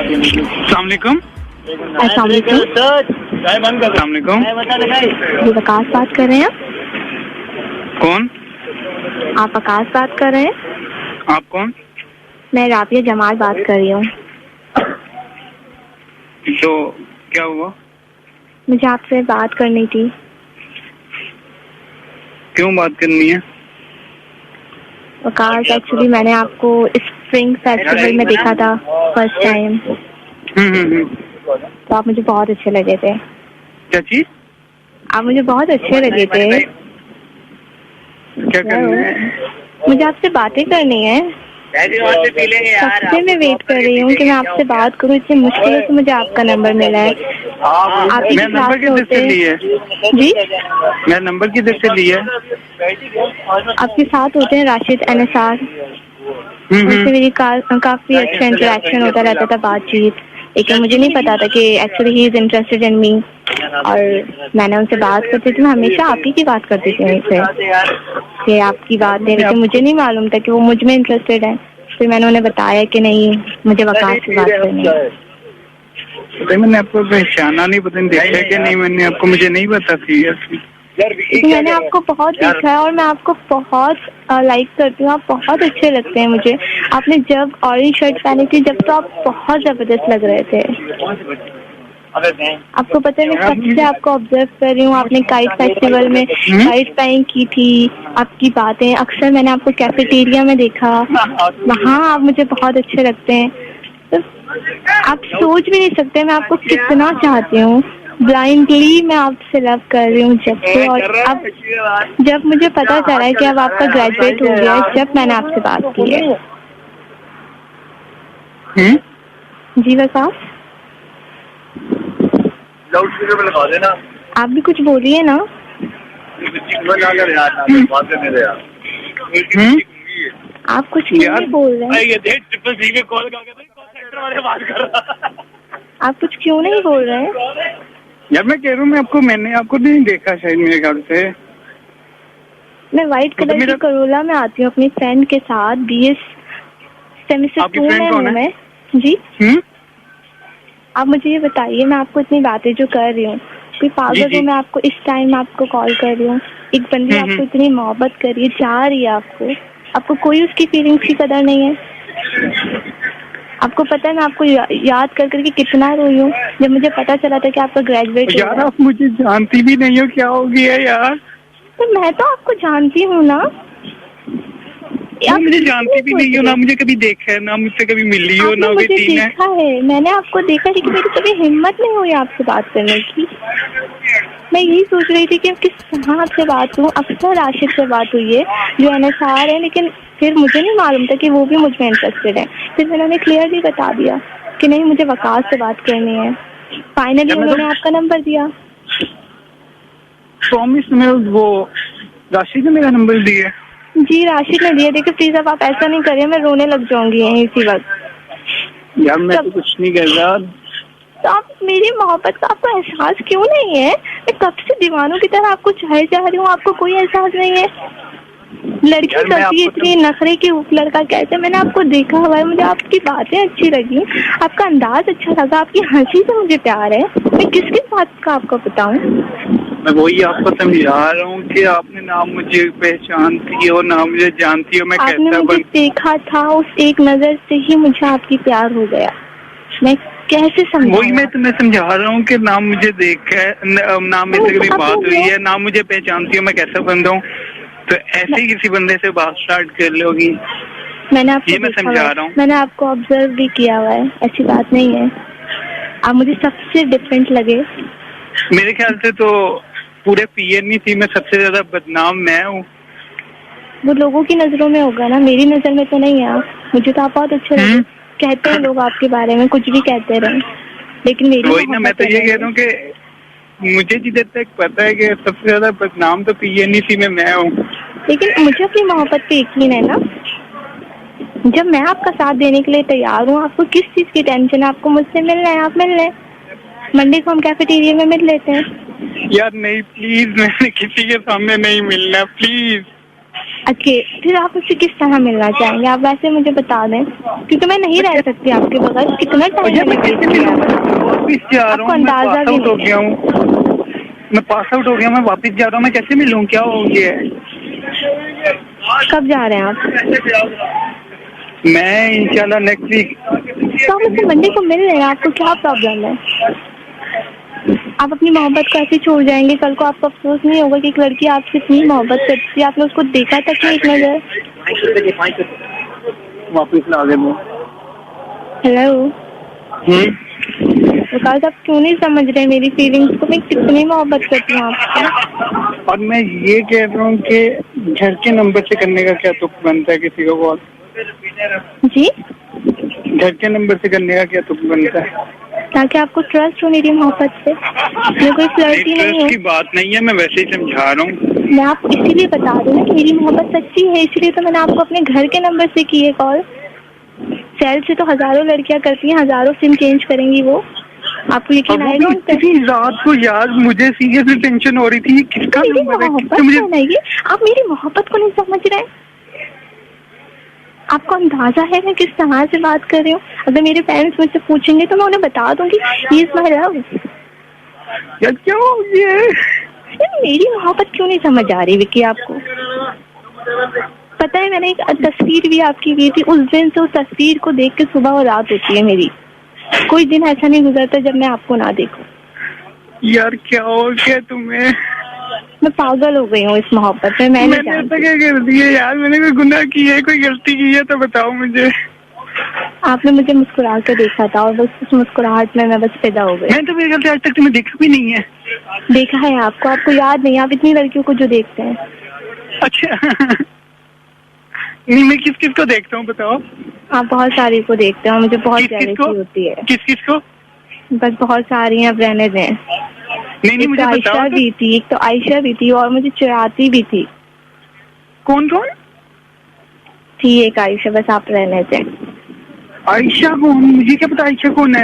अस्सलामुअलैकुम। अस्सलामुअलैकुम। जी वकास बात कर रहे हैं कौन? आप वकास बात कर रहे हैं? आप कौन? मैं राबिया जमाल बात कर रही हूँ। तो क्या हुआ? मुझे आपसे बात करनी थी। क्यों बात करनी है? वकास एक्चुअली मैंने आपको स्प्रिंग फेस्टिवल में देखा था फर्स्ट टाइम। तो आप मुझे बहुत अच्छे लगे थे। क्या चीज? आप मुझे बहुत अच्छे लगे थे। क्या करना है? मुझे आपसे बातें करनी है। कब से मैं वेट कर रही हूँ कि मैं आपसे बात करूँ। इतनी मुश्किल से मुझे आपका नंबर मिला है। आप मैं नंबर किधर से ली है? जी मैं नंबर किधर से ली है? आपके साथ होते हैं राशिद अनसार। उनसे मेरी काफी अच्छा इंटरेक्शन होता रहता था, बातचीत। लेकिन मुझे नहीं पता था कि actually he is interested in me. और मैंने उनसे बात करती थी, मैं हमेशा आप ही की बात करती थी उनसे कि आपकी बात है, लेकिन मुझे नहीं मालूम था कि वो मुझ में इंटरेस्टेड है। फिर मैंने उन्हें बताया कि नहीं, मुझे वकास से बात करनी है। मैंने आपको पहचाना नहीं, पता नहीं देखा कि नहीं मैंने आपको, मुझे नहीं पता थी। मैंने आपको बहुत देखा है और मैं आपको बहुत लाइक करती हूँ। आप बहुत अच्छे लगते हैं मुझे। आपने जब ऑरेंज शर्ट पहनी थी जब, तो आप बहुत जबरदस्त लग रहे थे। आपको पता है मैं कब से आपको ऑब्जर्व कर रही हूँ। आपने काइट फेस्टिवल में काइट फ्लाइंग की थी। आपकी बातें अक्सर मैंने आपको कैफेटेरिया में देखा, वहाँ आप मुझे बहुत अच्छे लगते हैं। तो आप सोच भी नहीं सकते मैं आपको कितना चाहती हूँ। ब्लाइंडली मैं आपसे लव कर रही हूँ जब से। और अब जब मुझे पता चला है कि अब आपका ग्रेजुएट हो गया है, जब मैंने आपसे बात की है। जी वकास, लाउडस्पीकर पे लगा देना। आप भी कुछ बोलिए ना। आप कुछ क्यों नहीं बोल रहे हैं? आप कुछ क्यों नहीं बोल रहे हैं? यार मैं कह रहा हूँ, मैंने आपको नहीं देखा शायद मेरे ख्याल से। मैं व्हाइट कलर की करोला में आती हूँ अपनी फ्रेंड के साथ। BS सेमेस्टर 2 में हूँ मैं। जी आप मुझे ये बताइए, मैं आपको इतनी बातें जो कर रही हूँ, कोई पागल हूँ मैं आपको इस टाइम आपको कॉल कर रही हूँ। एक बंदी आपको इतनी मोहब्बत कर रही है, चाह रही है आपको कोई उसकी फीलिंग्स की कदर नहीं है। आपको पता है मैं आपको याद कर करके कितना रोई हूँ जब मुझे पता चला था कि आपका ग्रेजुएट हो यार। आप मुझे जानती भी नहीं हो, क्या हो गया यार? तो मैं तो आपको जानती हूँ ना। आप मुझे जानती भी नहीं हो, ना मुझे कभी देखा है, ना मुझसे कभी मिली हो, ना मुझे देखा है। मैंने आपको देखा, लेकिन मेरी कभी हिम्मत नहीं हुई आपसे बात करने की। मैं यही सोच रही थी कि किस तरह आपसे बात करूँ। अक्सर राशिद से बात हुई है जो अनसार है, लेकिन फिर मुझे नहीं मालूम था कि वो भी मुझ में इंटरेस्टेड है। फिर उन्होंने क्लियरली बता दिया कि नहीं, मुझे वकास से बात करनी है। फाइनली उन्होंने आपका नंबर दिया। प्रॉमिस में वो राशिद ने मेरा नंबर दिया। जी राशिद ने दिया। देखिए प्लीज अब आप ऐसा नहीं करिए, मैं रोने लग जाऊंगी यहीं इसी वक्त। यार मैं तो कुछ नहीं कर रहा। तो आप मेरी मोहब्बत का आपको एहसास क्यों नहीं है? मैं कब से दीवानों की तरह आपको चाहे जा रही हूँ, आपको कोई एहसास नहीं है? लड़की करती है इतनी नखरे की, लड़का कैसे? मैंने आपको देखा हुआ है, मुझे आपकी बातें अच्छी लगी, आपका अंदाज अच्छा लगा, आपकी हंसी से मुझे प्यार है। मैं किसकी बात का आपको बताऊं? मैं वही आपको समझा रहा हूँ कि आपने ना मुझे पहचानती हो, ना मुझे जानती हो। मैं आपने मुझे देखा था, उस एक नजर से ही मुझे आपकी प्यार हो गया। मैं कैसे समझाऊं? वही मैं तुम्हें समझा रहा हूँ कि ना मुझे देखा है, ना मेरे से कभी बात हुई है, ना मुझे पहचानती हो। मैं कैसा बंदा हूँ? तो ऐसे ही किसी बंदे से बात स्टार्ट कर लोगी? मैंने आपको ये मैं समझा रहा हूँ। मैंने आपको ऑब्जर्व भी किया हुआ है, ऐसी बात नहीं है। आप मुझे सबसे डिफरेंट लगे। मेरे ख्याल से तो पूरे PNC में सबसे ज्यादा बदनाम मैं हूँ। वो लोगों की नजरों में होगा ना, मेरी नजर में तो नहीं है आप। मुझे तो आप बहुत अच्छे लगे। कहते हैं लोग आपके बारे में, कुछ भी कहते रहे, लेकिन मेरी वही ना, मैं तो ये कह रहा हूँ कि मुझे जिधर तक पता है कि सबसे ज्यादा बदनाम तो PNC में मैं हूँ। लेकिन मुझे अपनी मोहब्बत पे यकीन है ना। जब मैं आपका साथ देने के लिए तैयार हूँ, आपको किस चीज की टेंशन है? आपको मुझसे मिलना है, आप मिल लें। मंडे को हम कैफेटेरिया में मिल लेते हैं। यार नहीं प्लीज, मैंने किसी के सामने नहीं मिलना प्लीज। फिर आप मुझसे किस तरह मिलना चाहेंगे? आप वैसे मुझे बता दें, क्योंकि मैं नहीं रह सकती आपके बगैर। कितना टाइम आपको अंदाजा भी नहीं है। मैं पास आउट हो गया, मैं वापस जा रहा हूँ, मैं कैसे मिलूँ? क्या हो गया है? कब जा रहे हैं आप? मैं इंशाल्लाह नेक्स्ट वीक। तो आप मुझसे मंडे को मिल रहे हैं, आपको क्या प्रॉब्लम है? आप अपनी मोहब्बत को ऐसे छोड़ जाएंगे? कल को आपको अफसोस नहीं होगा कि एक लड़की आपसे इतनी मोहब्बत करती है, आपने उसको देखा तक नहीं एक नजर? वापस ला दे। हेलो विकास, आप क्यों नहीं समझ रहे मेरी फीलिंग्स को? मैं कितनी मोहब्बत करती हूँ आपसे। और मैं ये कह रहा हूँ कि घर के नंबर से करने का क्या तुक बनता है किसी को कॉल? जी, घर के नंबर से करने का क्या तुक बनता है? ताकि आपको ट्रस्ट हो मेरी मोहब्बत से। मैं कोई फ्लर्टी नहीं हूँ। की बात नहीं है, मैं वैसे ही समझा रहा हूँ। मैं आपको इसीलिए बता रही हूँ कि मेरी मोहब्बत सच्ची है, इसलिए तो मैंने आपको अपने घर के नंबर से की है कॉल। सेल से तो हजारों लड़कियां करती हैं, हजारों सिम चेंज करेंगी वो। आपको यकीन आएगा? इतनी रात को यार मुझे सीरियसली टेंशन हो रही थी, किसका नंबर है? मुझे आप मेरी मोहब्बत को नहीं समझ रहे। आपको अंदाजा है मैं किस तरह से बात कर रही हूँ? अगर मेरे पेरेंट्स मुझसे पूछेंगे तो मैं उन्हें बता दूंगी ही इज माय लव। यार क्यों ये मेरी मोहब्बत क्यों नहीं समझ आ रही विक्की आपको? पता है, मैंने एक तस्वीर भी आपकी ली थी, उस दिन से उस तस्वीर को देख के सुबह और रात होती है मेरी। कोई दिन ऐसा नहीं गुजरता जब मैं आपको ना देखूं। यार क्या हो गया तुम्हें? मैं पागल हो गई हूँ इस मोहब्बत में। मैंने ऐसा क्या कर दिया यार? मैंने कोई गुनाह किया है, कोई गलती की है तो बताओ मुझे। आपने मुझे मुस्कुरा कर देखा था और बस उस मुस्कुराहट में मैं बस पैदा हो गई। मैं तो मेरे ख्याल से आज तक तुम्हें देखा भी नहीं है। देखा है आपको याद नहीं? आप इतनी लड़कियों को जो देखते हैं। अच्छा नहीं, मैं किस किस को देखता हूँ बताओ? आप बहुत सारी को देखते हो, मुझे बहुत जेलसी होती है। किस किस को? बस बहुत सारी हैं, अब रहने दें। नहीं मुझे आयशा भी थी, एक तो आयशा भी थी और मुझे चिढ़ाती भी थी। कौन कौन थी? एक आयशा, बस आप रहने दें। आयशा कौन? मुझे क्या पता आयशा कौन है?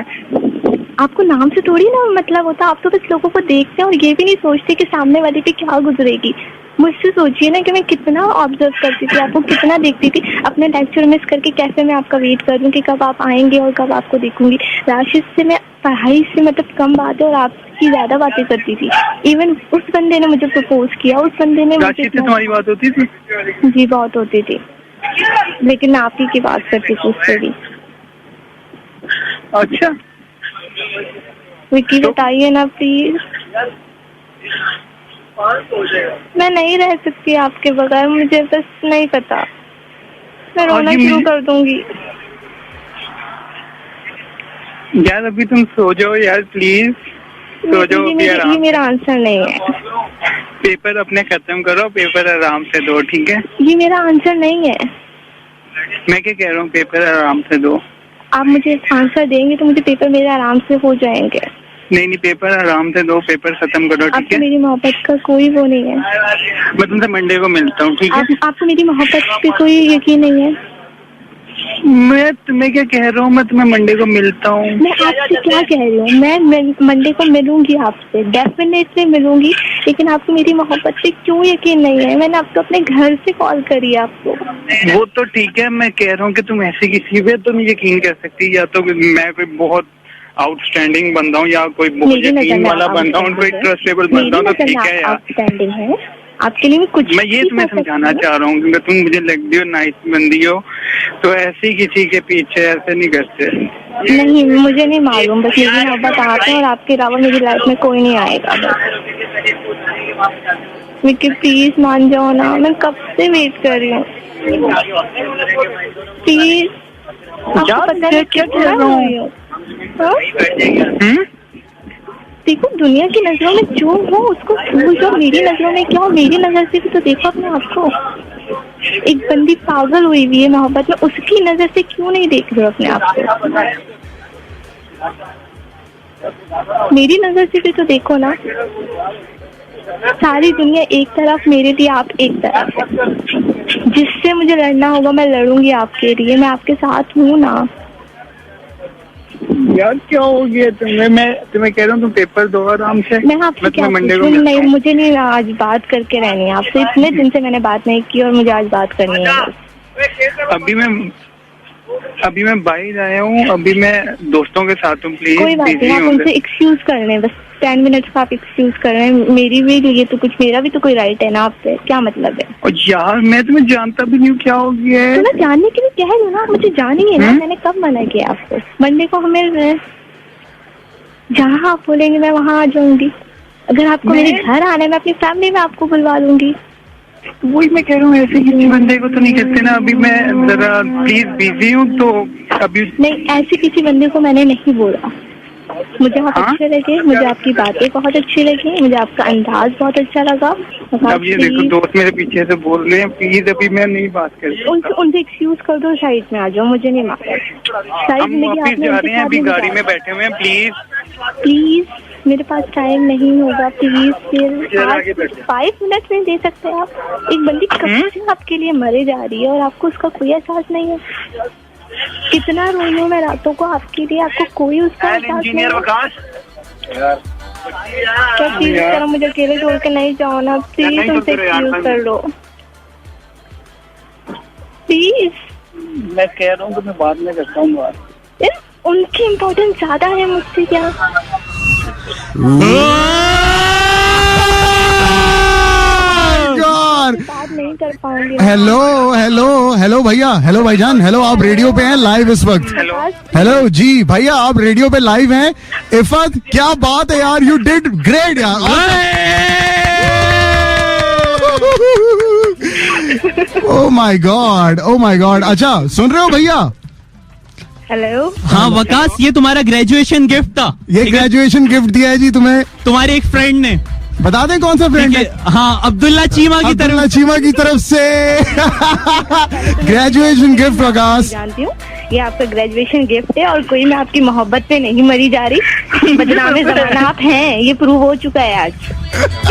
आपको नाम से थोड़ी ना मतलब होता, आप तो बस लोगों को देखते हैं और ये भी नहीं सोचते कि सामने वाले पे क्या गुजरेगी। मुझसे सोचिए ना कि मैं कितना ऑब्जर्व करती थी, आपको कितना देखती थी। अपने लेक्चर मिस करके कैसे मैं आपका वेट कर रही हूँ कि कब आप आएंगे और कब आपको देखूंगी। राशिद से मैं पढ़ाई से मतलब कम बातें और आपकी ज्यादा बातें करती थी। इवन उस बंदे ने मुझे प्रपोज किया, उस बंदे ने मुझे। तुम्हारी बात होती थी? जी बहुत होती थी, लेकिन मैं आप ही की बात करती थी उससे भी। अच्छा विक्की बताइए ना प्लीज। मैं नहीं रह सकती आपके बगैर, मुझे बस नहीं पता, मैं रोना शुरू कर दूंगी। यार अभी तुम सो जाओ यार प्लीज, सो जाओ। ये मेरा आंसर नहीं है। पेपर अपने खत्म करो, पेपर आराम से दो, ठीक है? ये मेरा आंसर नहीं है। मैं क्या कह रहा हूँ, पेपर आराम से दो। आप मुझे आंसर देंगे तो मुझे पेपर मेरे आराम से हो जाएंगे। नहीं पेपर आराम से दो, पेपर खत्म करो, ठीक है? मेरी मोहब्बत का कोई वो नहीं है। मैं तुमसे मंडे को मिलता हूँ, ठीक है? आपको मेरी मोहब्बत पे कोई यकीन नहीं है? मैं तुम्हें क्या कह रहा हूँ, मैं तुम्हें मंडे को मिलता हूँ। मैं आपसे क्या कह रही हूँ? मैं मंडे को मिलूंगी आपसे, डेफिनेटली मिलूंगी, लेकिन आपको मेरी मोहब्बत पे क्यों यकीन नहीं है? मैंने आपको अपने घर से कॉल करी है आपको। वो तो ठीक है, मैं कह रहा हूँ कि तुम ऐसे किसी पे तो नहीं यकीन कर सकती, या तो मैं कोई बहुत आउटस्टैंडिंग बंदा हूँ या कोई बहुत यकीन वाला बंदा हूँ, कोई ट्रस्टेबल बंदा हूँ, तो ठीक है यार। आउटस्टैंडिंग है आपके लिए कुछ। मैं ये तुम्हें समझाना चाह रहा हूँ कि तुम मुझे लगती हो नाइस बंदी हो, तो ऐसे ही किसी के पीछे ऐसे नहीं करते। नहीं मुझे नहीं मालूम, बस मेरी मोहब्बत आप है और आपके अलावा मेरी लाइफ में कोई नहीं आएगा। बस विक्की प्लीज मान जाओ ना, मैं कब से वेट कर रही हूँ, प्लीज। आपको पता है क्या कह रहा हूँ? देखो दुनिया की नजरों में जो हो उसको भूल जाओ, मेरी नजरों में क्या हो? मेरी नजर से भी तो देखो अपने आपको। एक बंदी पागल हुई हुई है मोहब्बत में, उसकी नजर से क्यों नहीं देख रहे हो अपने आप को? मेरी नजर से भी तो देखो ना। सारी दुनिया एक तरफ, मेरे लिए आप एक तरफ। जिससे मुझे लड़ना होगा मैं लड़ूंगी आपके लिए, मैं आपके साथ हूँ ना। यार क्या हो गया तुम्हें? मैं तुम्हें कह रहा हूँ तुम पेपर दो आराम से। मैं आपसे क्या मंडे को पूछूं? नहीं, मुझे नहीं आज बात करके रहनी है आपसे। इतने दिन से मैंने बात नहीं की और मुझे आज बात करनी है बस। अभी मैं बाहर आया हूँ, अभी मैं दोस्तों के साथ हूँ। प्लीज कोई बात नहीं, आप उनसे एक्सक्यूज कर लें, बस 10 मिनट का आप एक्सक्यूज कर रहे हैं। मेरी भी लिए तो कुछ, मेरा भी तो कोई राइट है ना आप पे, क्या मतलब है? और यार मैं तुम्हें जानता भी नहीं हूँ, क्या हो गया है? तो ना जानने के लिए कह दो ना, आप मुझे जानिए ना। मैंने कब मना किया आपको? मंडे को हमें जहाँ आप बोलेंगे मैं वहाँ आ जाऊंगी। अगर आपको मेरे घर आना है, मैं अपनी फैमिली में आपको बुलवा लूंगी। वही मैं कह रहा हूँ, ऐसे किसी बंदे को तो नहीं कहते ना। अभी मैं जरा प्लीज बिजी हूँ तो अभी नहीं, ऐसे किसी बंदे को मैंने नहीं बोला। मुझे आप अच्छे लगे, मुझे आपकी बातें बहुत अच्छी लगी, मुझे आपका अंदाज बहुत अच्छा लगा। अब ये देखो दोस्त मेरे पीछे से बोल रहे हैं, प्लीज अभी मैं नहीं बात कर सकता। उनसे एक्सक्यूज कर दो, साइड में आ जाओ, मुझे नहीं मालूम। हम ऑफिस जा रहे हैं, अभी गाड़ी में बैठे हुए हैं। प्लीज मेरे पास टाइम नहीं होगा, प्लीज। फिर 5 मिनट में दे सकते हैं आप? एक बंदी कब से आपके लिए मरे जा रही है और आपको उसका कोई एहसास नहीं है। कितना रोई हूँ मैं रातों को आपके लिए, आपको कोई उसका एहसास नहीं है। क्या प्लीज करो, मुझे अकेले छोड़ के नहीं जाओ ना प्लीज। उनसे एक्सक्यूज कर लो प्लीज। मैं कह रहा हूँ तो मैं बाद में करता हूँ बात। उनकी इम्पोर्टेंस ज्यादा है मुझसे क्या? बात नहीं कर पाऊंगी। हेलो भैया, हेलो भाईजान, हेलो, आप रेडियो पे हैं लाइव इस वक्त। हेलो जी भैया, आप रेडियो पे लाइव हैं। इफ़त, क्या बात है यार, यू डिड ग्रेट यार। Oh my God. अच्छा सुन रहे हो भैया? हेलो। हाँ वकास, ये तुम्हारा ग्रेजुएशन गिफ्ट था। ये ग्रेजुएशन गिफ्ट दिया है जी तुम्हें तुम्हारे एक फ्रेंड ने। बता दें कौन सा फ्रेंड है? हाँ, अब्दुल्ला चीमा की तरफ से ग्रेजुएशन गिफ्ट वकास। जानती हूँ ये आपका ग्रेजुएशन गिफ्ट है और कोई मैं आपकी मोहब्बत पे नहीं मरी जा रही। बदनामे ज़माना आप हैं, ये प्रूव हो चुका है आज।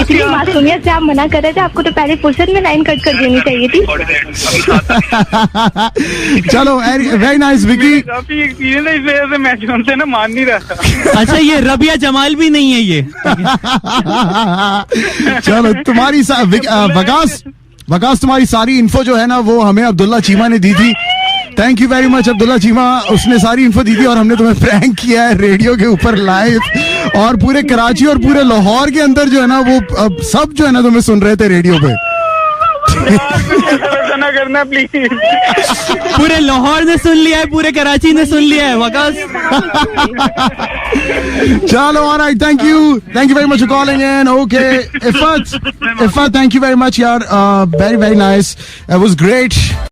इतनी मासूमियत से आप मना कर रहे थे, आपको तो पहले फुर्सत में लाइन कट कर देनी चाहिए थी। चलो, वेरी नाइस विकी। काफी एक्सपीरियंस है, इस वजह से मैं उनसे ना मान नहीं रहा था। अच्छा, ये रबिया जमाल भी नहीं है ये। चलो, तुम्हारी वकास तुम्हारी सारी इन्फो जो है ना वो हमें अब्दुल्ला चीमा ने दी थी। Thank you very much Abdullah Cheema, उसने सारी इन्फो दी थी और हमने तुम्हें प्रैंक किया है रेडियो के ऊपर लाइव। और पूरे कराची और पूरे लाहौर के अंदर जो है ना वो सब जो है ना तुम्हें सुन रहे थे रेडियो पे। ना करना प्लीज। पूरे लाहौर ने सुन लिया है, पूरे कराची ने सुन लिया है वकास। चलो, alright, thank you very much for calling in. Okay Iffat, thank you very much यार, very nice, it was great.